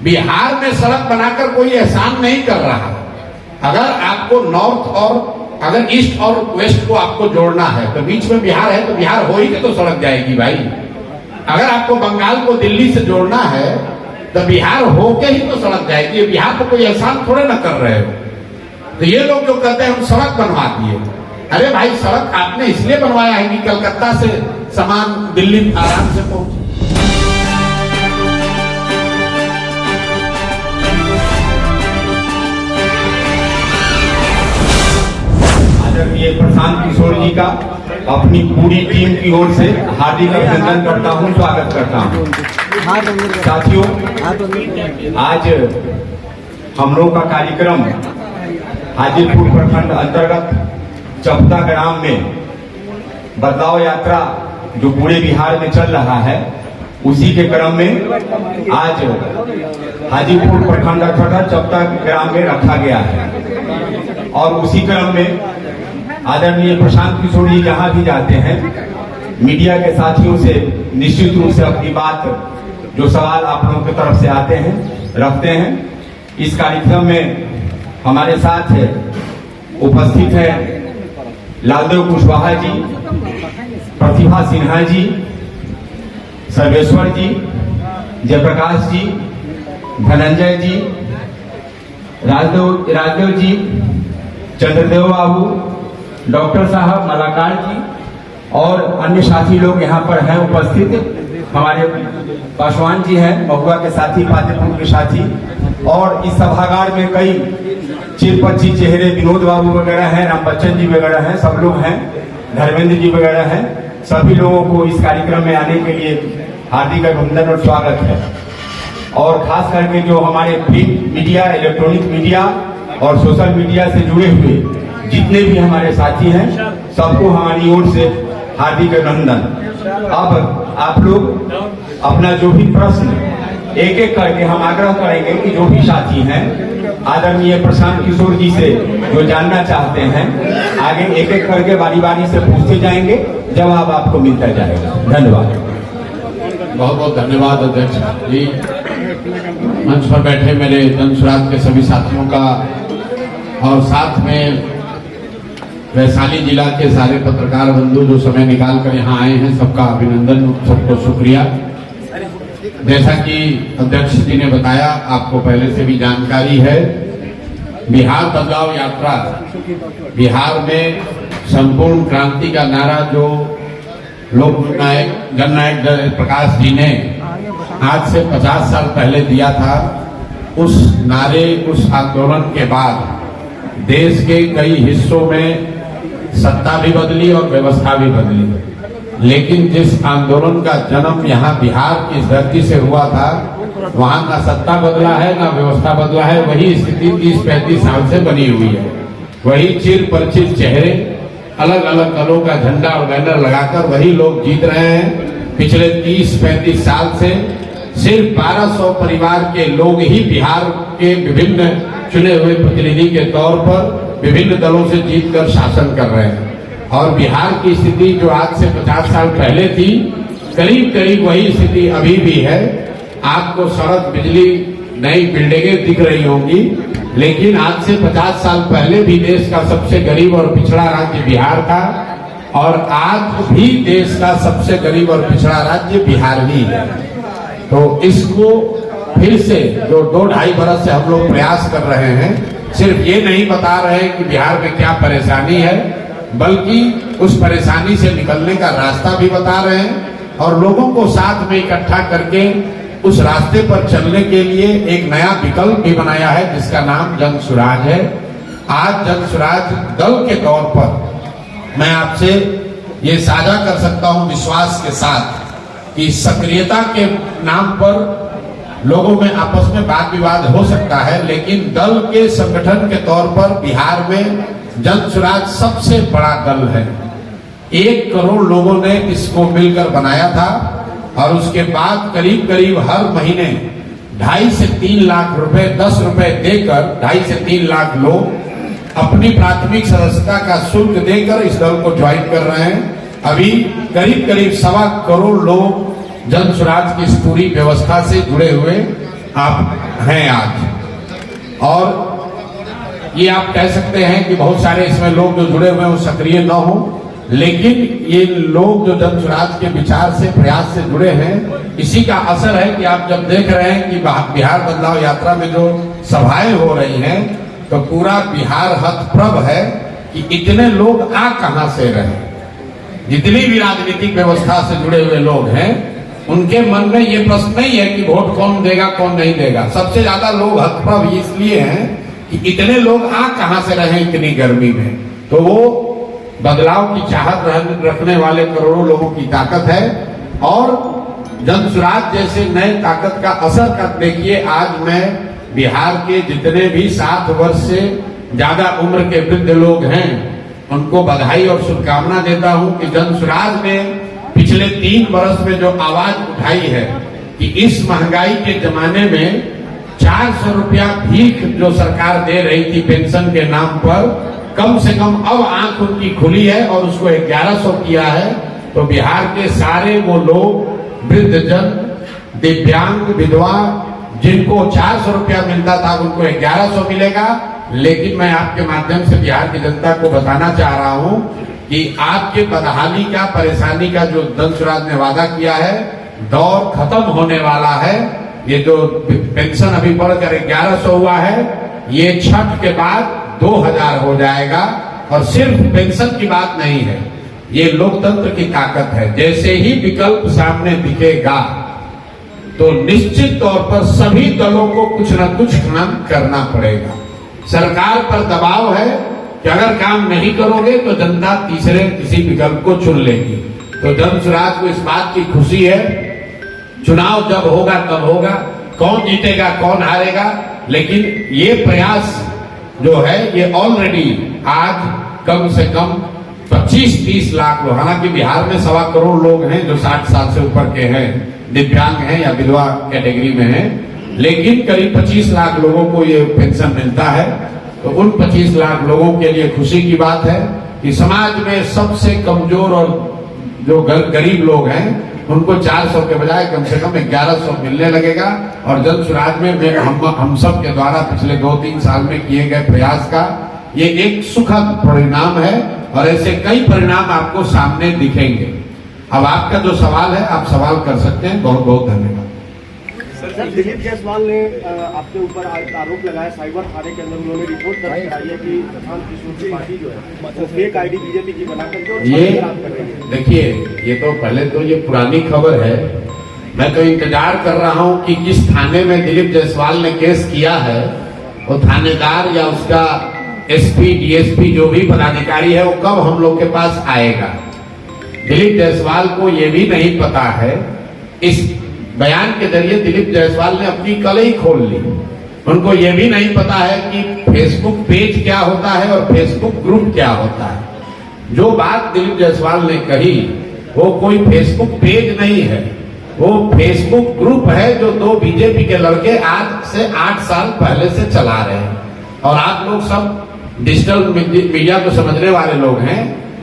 बिहार में सड़क बनाकर कोई एहसान नहीं कर रहा। अगर आपको नॉर्थ और अगर ईस्ट और वेस्ट को आपको जोड़ना है तो बीच में बिहार है, तो बिहार हो ही के तो सड़क जाएगी भाई। अगर आपको बंगाल को दिल्ली से जोड़ना है तो बिहार होके ही तो सड़क जाएगी। बिहार को कोई एहसान थोड़े ना कर रहे हो। तो ये लोग जो कहते हैं हम सड़क बनवा दिए, अरे भाई सड़क आपने इसलिए बनवाया है कि कलकत्ता से सामान दिल्ली आराम से पहुंचे। आदरणीय प्रशांत किशोर जी का अपनी पूरी टीम की ओर से हार्दिक अभिनंदन करता हूं, स्वागत करता हूं। साथियों, आज हम लोग का कार्यक्रम हाजीपुर प्रखंड अंतर्गत चपता ग्राम में बदलाव यात्रा जो पूरे बिहार में चल रहा है, उसी के क्रम में आज हाजीपुर प्रखंड अंतर्गत चपता ग्राम में रखा गया है। और उसी क्रम में आदरणीय प्रशांत किशोर जी जहां भी जाते हैं, मीडिया के साथियों से निश्चित रूप से अपनी बात, जो सवाल आप लोगों की तरफ से आते हैं, रखते हैं। इस कार्यक्रम में हमारे साथ उपस्थित है लालदेव कुशवाहा जी, प्रतिभा सिन्हा जी, सर्वेश्वर जी, जयप्रकाश जी, धनंजय जी, राजदेव जी, चंद्रदेव बाबू, डॉक्टर साहब, मलाकार जी और अन्य साथी लोग यहाँ पर हैं उपस्थित। हमारे पासवान जी हैं, महुआ के साथी, पातेपुर के साथी, और इस सभागार में कई चिरपरिचित चेहरे, विनोद बाबू वगैरह हैं, राम बच्चन जी वगैरह हैं, सब लोग हैं, धर्मेंद्र जी वगैरह हैं। सभी लोगों को इस कार्यक्रम में आने के लिए हार्दिक अभिनंदन और स्वागत है। और खास करके जो हमारे प्रिंट मीडिया, इलेक्ट्रॉनिक मीडिया और सोशल मीडिया से जुड़े हुए जितने भी हमारे साथी हैं, सबको हमारी ओर से हार्दिक अभिनंदन। अब आप लोग अपना जो भी प्रश्न एक एक करके हम आग्रह करेंगे कि जो भी साथी हैं आदरणीय प्रशांत किशोर जी से जो जानना चाहते हैं, आगे एक एक करके बारी बारी से पूछते जाएंगे, जवाब आपको मिलता जाएगा। धन्यवाद। बहुत बहुत धन्यवाद अध्यक्ष जी। मंच पर बैठे मेरे जनसुराज के सभी साथियों का और साथ में वैशाली जिला के सारे पत्रकार बंधु जो समय निकाल कर यहाँ आए हैं, सबका अभिनंदन, सबको शुक्रिया। जैसा कि अध्यक्ष जी ने बताया, आपको पहले से भी जानकारी है, बिहार बदलाव यात्रा, बिहार में संपूर्ण क्रांति का नारा जो लोकनायक जननायक जयप्रकाश जी ने आज से 50 साल पहले दिया था, उस नारे, उस आंदोलन के बाद देश के कई हिस्सों में सत्ता भी बदली और व्यवस्था भी बदली। लेकिन जिस आंदोलन का जन्म यहाँ बिहार की धरती से हुआ था, वहाँ ना सत्ता बदला है ना व्यवस्था बदला है, वही स्थिति 30-35 साल से बनी हुई है। वही चिर परिचित चेहरे, अलग अलग कलरों का झंडा और बैनर लगाकर वही लोग जीत रहे हैं। पिछले 30-35 साल से सिर्फ 1200 परिवार के लोग ही बिहार के विभिन्न चुने हुए प्रतिनिधि के तौर पर विभिन्न दलों से जीतकर शासन कर रहे हैं। और बिहार की स्थिति जो आज से 50 साल पहले थी, करीब करीब वही स्थिति अभी भी है। आपको सड़क, बिजली, नई बिल्डिंगें दिख रही होंगी, लेकिन आज से 50 साल पहले भी देश का सबसे गरीब और पिछड़ा राज्य बिहार था, और आज भी देश का सबसे गरीब और पिछड़ा राज्य बिहार ही है। तो इसको फिर से जो 2-2.5 बरस से हम लोग प्रयास कर रहे हैं, सिर्फ ये नहीं बता रहे कि बिहार में क्या परेशानी है, बल्कि उस परेशानी से निकलने का रास्ता भी बता रहे हैं और लोगों को साथ में इकट्ठा करके उस रास्ते पर चलने के लिए एक नया विकल्प भी बनाया है, जिसका नाम जनसुराज है। आज जनसुराज दल के तौर पर मैं आपसे ये साझा कर सकता हूं विश्वास के साथ कि सक्रियता के नाम पर लोगों में आपस में वाद विवाद हो सकता है, लेकिन दल के संगठन के तौर पर बिहार में जनसुराज सबसे बड़ा दल है। 1 करोड़ लोगों ने इसको मिलकर बनाया था और उसके बाद करीब करीब हर महीने 2.5 से 3 लाख रुपए, 10 रुपए देकर 2.5 से 3 लाख लोग अपनी प्राथमिक सदस्यता का शुल्क देकर इस दल को ज्वाइन कर रहे हैं। अभी करीब करीब 1.25 करोड़ लोग जनसुराज की इस पूरी व्यवस्था से जुड़े हुए आप हैं आज। और ये आप कह सकते हैं कि बहुत सारे इसमें लोग जो जुड़े हुए हैं वो सक्रिय न हो, लेकिन ये लोग जो जन स्वराज के विचार से प्रयास से जुड़े हैं, इसी का असर है कि आप जब देख रहे हैं कि बिहार बदलाव यात्रा में जो सभाएं हो रही हैं, तो पूरा बिहार हतप्रभ है कि इतने लोग आ कहां से रहे। जितनी भी राजनीतिक व्यवस्था से जुड़े हुए लोग हैं, उनके मन में ये प्रश्न नहीं है कि वोट कौन देगा कौन नहीं देगा। सबसे ज्यादा लोग हतप्रभ इसलिए हैं कि इतने लोग आ कहां से रहे इतनी गर्मी में। तो वो बदलाव की चाहत रखने वाले करोड़ों लोगों की ताकत है। और जन स्वराज जैसे नए ताकत का असर कर देखिए, आज मैं बिहार के जितने भी 60 वर्ष से ज्यादा उम्र के वृद्ध लोग हैं, उनको बधाई और शुभकामना देता हूं कि जन स्वराज ने पिछले 3 वर्ष में जो आवाज उठाई है कि इस महंगाई के जमाने में 400 रुपया भीख जो सरकार दे रही थी पेंशन के नाम पर, कम से कम अब आंख उनकी खुली है और उसको 1100 किया है। तो बिहार के सारे वो लोग, वृद्धजन, दिव्यांग, विधवा, जिनको 400 रुपया मिलता था उनको 1100 मिलेगा। लेकिन मैं आपके माध्यम से बिहार की जनता को बताना चाह रहा हूं कि आपके बदहाली का, परेशानी का जो जन स्वराज ने वादा किया है, दौर खत्म होने वाला है। ये जो पेंशन अभी बढ़कर 1100 हुआ है, ये छठ के बाद 2000 हो जाएगा। और सिर्फ पेंशन की बात नहीं है, ये लोकतंत्र की ताकत है। जैसे ही विकल्प सामने दिखेगा तो निश्चित तौर पर सभी दलों को कुछ न कुछ काम करना पड़ेगा। सरकार पर दबाव है कि अगर काम नहीं करोगे तो जनता तीसरे किसी विकल्प को चुन लेगी। तो जन स्वराज को इस बात की खुशी है, चुनाव जब होगा तब होगा, कौन जीतेगा कौन हारेगा, लेकिन ये प्रयास जो है ये ऑलरेडी आज कम से कम 25-30 लाख लोग, हालांकि बिहार में 1.25 करोड़ लोग हैं जो 60 साल से ऊपर के हैं, दिव्यांग हैं या विधवा कैटेगरी में हैं, लेकिन करीब 25 लाख लोगों को ये पेंशन मिलता है। तो उन 25 लाख लोगों के लिए खुशी की बात है कि समाज में सबसे कमजोर और जो गरीब लोग हैं उनको 400 के बजाय कम से कम 1100 मिलने लगेगा। और जन स्वराज में हम सब के द्वारा पिछले 2-3 साल में किए गए प्रयास का ये एक सुखद परिणाम है और ऐसे कई परिणाम आपको सामने दिखेंगे। अब आपका जो सवाल है आप सवाल कर सकते हैं। बहुत बहुत धन्यवाद। सर, दिलीप जायसवाल ने आपके ऊपर आरोप लगाया, साइबर थाने के अंदर उन्होंने रिपोर्ट दर्ज कराई है कि प्रशांत किशोर की पार्टी जो है वो फेक आईडी बीजेपी की बनाकर के ये देखिए, ये तो पहले तो ये पुरानी खबर है। मैं तो इंतजार कर रहा हूं कि किस थाने में दिलीप जायसवाल ने केस किया है, वो थानेदार या उसका एसपी डीएसपी जो भी पदाधिकारी है वो कब हम लोग के पास आएगा। दिलीप जायसवाल को ये भी नहीं पता है, इस बयान के जरिए दिलीप जायसवाल ने अपनी कल ही खोल ली। उनको ये भी नहीं पता है कि फेसबुक पेज क्या होता है और फेसबुक ग्रुप क्या होता है। जो बात दिलीप जायसवाल ने कही वो कोई फेसबुक पेज नहीं है, वो फेसबुक ग्रुप है जो 2 बीजेपी के लड़के आज से 8 साल पहले से चला रहे हैं। और आप लोग सब डिजिटल मीडिया को समझने वाले लोग हैं,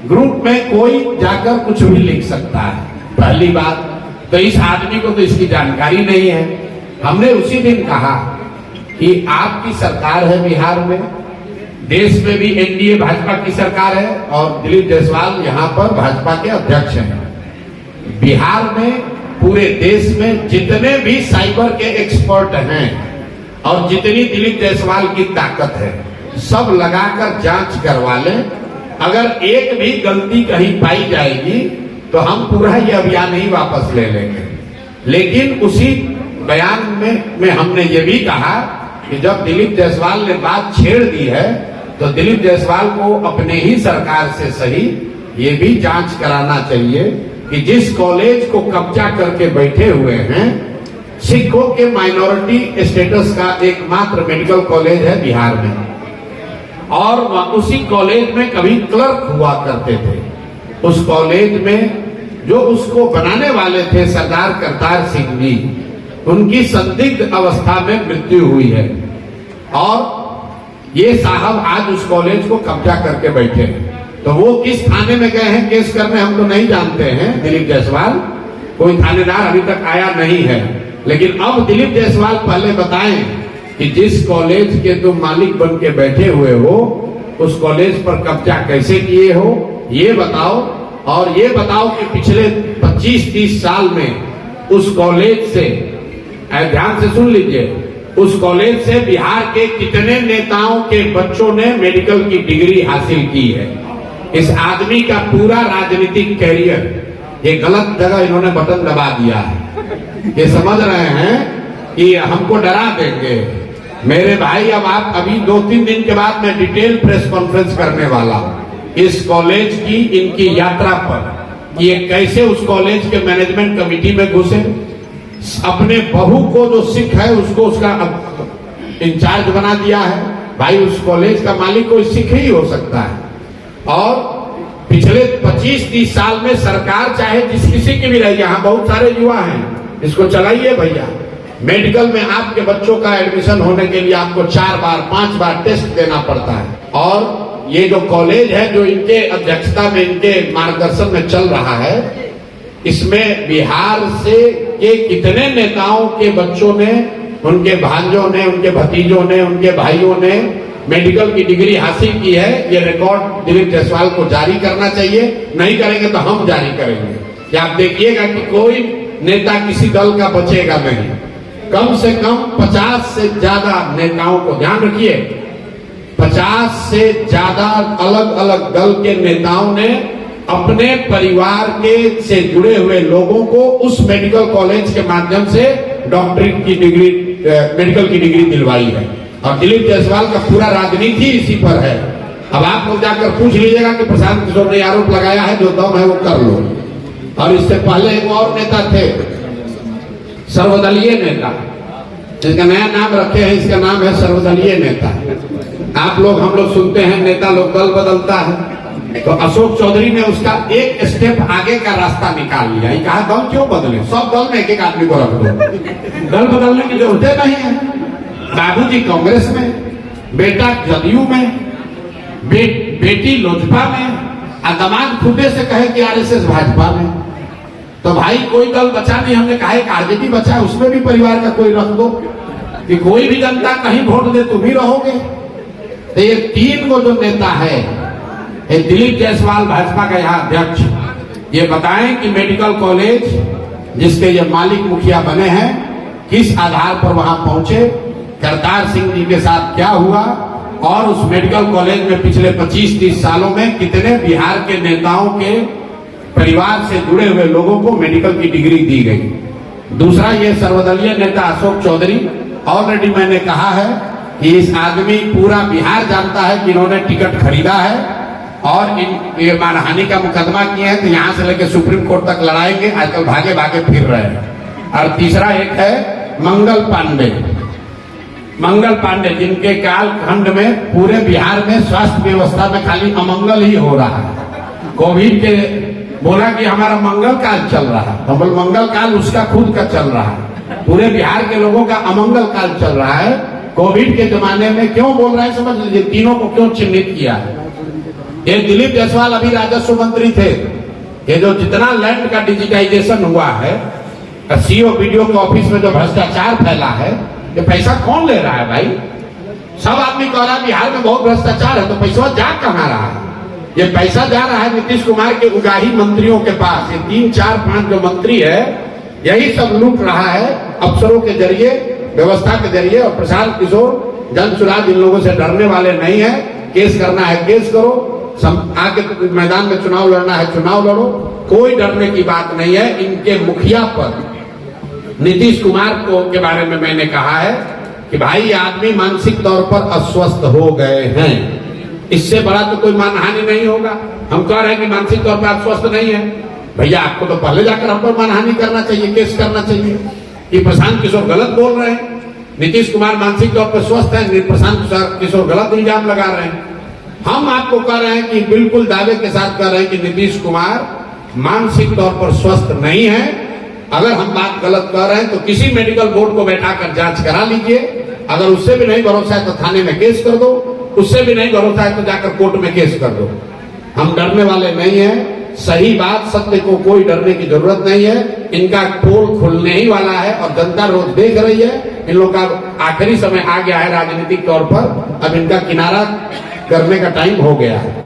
ग्रुप में कोई जाकर कुछ भी लिख सकता है। पहली बात तो इस आदमी को तो इसकी जानकारी नहीं है। हमने उसी दिन कहा कि आपकी सरकार है बिहार में, देश में भी एनडीए भाजपा की सरकार है और दिलीप जायसवाल यहाँ पर भाजपा के अध्यक्ष हैं। बिहार में पूरे देश में जितने भी साइबर के एक्सपर्ट हैं और जितनी दिलीप जायसवाल की ताकत है, सब लगाकर जांच करवा लें। अगर एक भी गलती कहीं पाई जाएगी तो हम पूरा ये अभियान ही वापस ले लेंगे। लेकिन उसी बयान में हमने ये भी कहा कि जब दिलीप जायसवाल ने बात छेड़ दी है तो दिलीप जायसवाल को अपने ही सरकार से सही ये भी जांच कराना चाहिए कि जिस कॉलेज को कब्जा करके बैठे हुए हैं, सिखों के माइनॉरिटी स्टेटस का एकमात्र मेडिकल कॉलेज है बिहार में, और उसी कॉलेज में कभी क्लर्क हुआ करते थे। उस कॉलेज में जो उसको बनाने वाले थे सरदार करतार सिंह जी, उनकी संदिग्ध अवस्था में मृत्यु हुई है और ये साहब आज उस कॉलेज को कब्जा करके बैठे हैं। तो वो किस थाने में गए हैं केस करने हम तो नहीं जानते हैं। दिलीप जायसवाल, कोई थानेदार अभी तक आया नहीं है। लेकिन अब दिलीप जायसवाल पहले बताएं कि जिस कॉलेज के तुम मालिक बन के बैठे हुए हो उस कॉलेज पर कब्जा कैसे किए हो ये बताओ, और ये बताओ कि पिछले 25-30 साल में उस कॉलेज से, ध्यान से सुन लीजिए, उस कॉलेज से बिहार के कितने नेताओं के बच्चों ने मेडिकल की डिग्री हासिल की है। इस आदमी का पूरा राजनीतिक कैरियर, ये गलत जगह इन्होंने बटन दबा दिया है। ये समझ रहे हैं कि हमको डरा देंगे। मेरे भाई, अब आप अभी 2-3 दिन के बाद मैं डिटेल प्रेस कॉन्फ्रेंस करने वाला हूं इस कॉलेज की, इनकी यात्रा पर, कि ये कैसे उस कॉलेज के मैनेजमेंट कमेटी में घुसे, अपने बहू को जो सिख है उसको उसका इंचार्ज बना दिया है। भाई, उस कॉलेज का मालिक कोई सिख ही हो सकता है। और पिछले 25-30 साल में सरकार चाहे जिस किसी की भी रही, यहाँ बहुत सारे युवा हैं, इसको चलाइए भैया। मेडिकल में आपके बच्चों का एडमिशन होने के लिए आपको 4 बार 5 बार टेस्ट देना पड़ता है। और ये जो कॉलेज है जो इनके अध्यक्षता में, इनके मार्गदर्शन में चल रहा है, इसमें बिहार से के कितने नेताओं के बच्चों ने, उनके भांजों ने, उनके भतीजों ने, उनके भाइयों ने मेडिकल की डिग्री हासिल की है। ये रिकॉर्ड दिलीप जायसवाल को जारी करना चाहिए। नहीं करेंगे तो हम जारी करेंगे। कि आप देखिएगा कि कोई नेता किसी दल का बचेगा नहीं। कम से कम 50 से ज्यादा नेताओं को, ध्यान रखिए, 50 से ज्यादा अलग अलग दल के नेताओं ने अपने परिवार के से जुड़े हुए लोगों को उस मेडिकल कॉलेज के माध्यम से डॉक्टरेट की डिग्री, मेडिकल की डिग्री दिलवाई है। और दिलीप जायसवाल का पूरा राजनीति इसी पर है। अब आप लोग जाकर पूछ लीजिएगा कि प्रशांत किशोर ने आरोप लगाया है, जो दम है वो कर लो। और इससे पहले एक और नेता थे, सर्वदलीय नेता, इसका नया नाम रखे हैं, इसका नाम है सर्वदलीय नेता। आप लोग, हम लोग सुनते हैं नेता लोग दल बदलता है, तो अशोक चौधरी ने उसका एक स्टेप आगे का रास्ता निकाल लिया। ये कहा दल क्यों बदले, सब दल में एक एक आदमी को रख दो, दल बदलने की जरूरत नहीं है। बाबूजी कांग्रेस में, बेटा जदयू में, बेटी लोजपा में, और दामाद खुदे से कहे कि आरएसएस भाजपा में। तो भाई कोई दल बचा नहीं, हमने कहा एक आरजेडी बचा है, उसमें भी परिवार का कोई रख दो कि कोई भी जनता कहीं वोट दे तुम ही रहोगे। तो ये 3 वो जो नेता है, ये दिलीप जायसवाल भाजपा का यहाँ अध्यक्ष, ये बताएं कि मेडिकल कॉलेज जिसके ये मालिक मुखिया बने हैं किस आधार पर वहां पहुंचे, करतार सिंह जी के साथ क्या हुआ, और उस मेडिकल कॉलेज में पिछले 25-30 सालों में कितने बिहार के नेताओं के परिवार से जुड़े हुए लोगों को मेडिकल की डिग्री दी गई। दूसरा, ये सर्वदलीय नेता अशोक चौधरी, ऑलरेडी मैंने कहा है कि इस आदमी पूरा बिहार जानता है कि इन्होंने टिकट खरीदा है और ये मानहानि का मुकदमा किए हैं, तो यहां से लेकर सुप्रीम कोर्ट तक लड़ाएंगे। आजकल भागे भागे फिर रहे हैं। और तीसरा एक है मंगल पांडे, जिनके कालखंड में पूरे बिहार में स्वास्थ्य व्यवस्था में खाली अमंगल ही हो रहा है। कोविड के बोला कि हमारा मंगल काल चल रहा है, तो मंगल काल उसका खुद का चल रहा है। पूरे बिहार के लोगों का अमंगल काल चल रहा है। कोविड के जमाने में क्यों बोल रहा है समझ लीजिए, तीनों को क्यों चिन्हित किया है। ये दिलीप जायसवाल अभी राजस्व मंत्री थे, ये जो जितना लैंड का डिजिटाइजेशन हुआ है, सीओ बीडीओ के ऑफिस में जो भ्रष्टाचार फैला है, ये पैसा कौन ले रहा है भाई? सब आदमी कह रहा है बिहार में बहुत भ्रष्टाचार है, तो पैसा जा कहाँ रहा है? ये पैसा जा रहा है नीतीश कुमार के उगाही मंत्रियों के पास। ये 3, 4, 5 जो मंत्री है, यही सब लूट रहा है अफसरों के जरिए, व्यवस्था के जरिए। और प्रशांत किशोर जनसुराज इन लोगों से डरने वाले नहीं है। केस करना है केस करो, आगे मैदान में चुनाव लड़ना है चुनाव लड़ो, कोई डरने की बात नहीं है। इनके मुखिया पर नीतीश कुमार को के बारे में मैंने कहा है कि भाई आदमी मानसिक तौर पर अस्वस्थ हो गए हैं, इससे बड़ा तो कोई मानहानि नहीं होगा। हम कह रहे हैं कि मानसिक तौर पर आप स्वस्थ नहीं है, भैया आपको तो पहले जाकर हम पर मानहानि करना चाहिए, केस करना चाहिए कि प्रशांत किशोर गलत बोल रहे हैं, नीतीश कुमार मानसिक तौर पर स्वस्थ है, प्रशांत किशोर गलत इल्जाम लगा रहे हैं। हम आपको कह रहे हैं कि बिल्कुल दावे के साथ कह रहे हैं कि नीतीश कुमार मानसिक तौर पर स्वस्थ नहीं है। अगर हम बात गलत कर रहे हैं तो किसी मेडिकल बोर्ड को बैठाकर जांच करा लीजिए। अगर उससे भी नहीं भरोसा है तो थाने में केस कर दो, उससे भी नहीं भरोसा है तो जाकर कोर्ट में केस कर दो। हम डरने वाले नहीं हैं। सही बात, सत्य को कोई डरने की जरूरत नहीं है। इनका पोल खुलने ही वाला है और जनता रोज देख रही है। इन लोग का आखिरी समय आ गया है राजनीतिक तौर पर, अब इनका किनारा करने का टाइम हो गया है।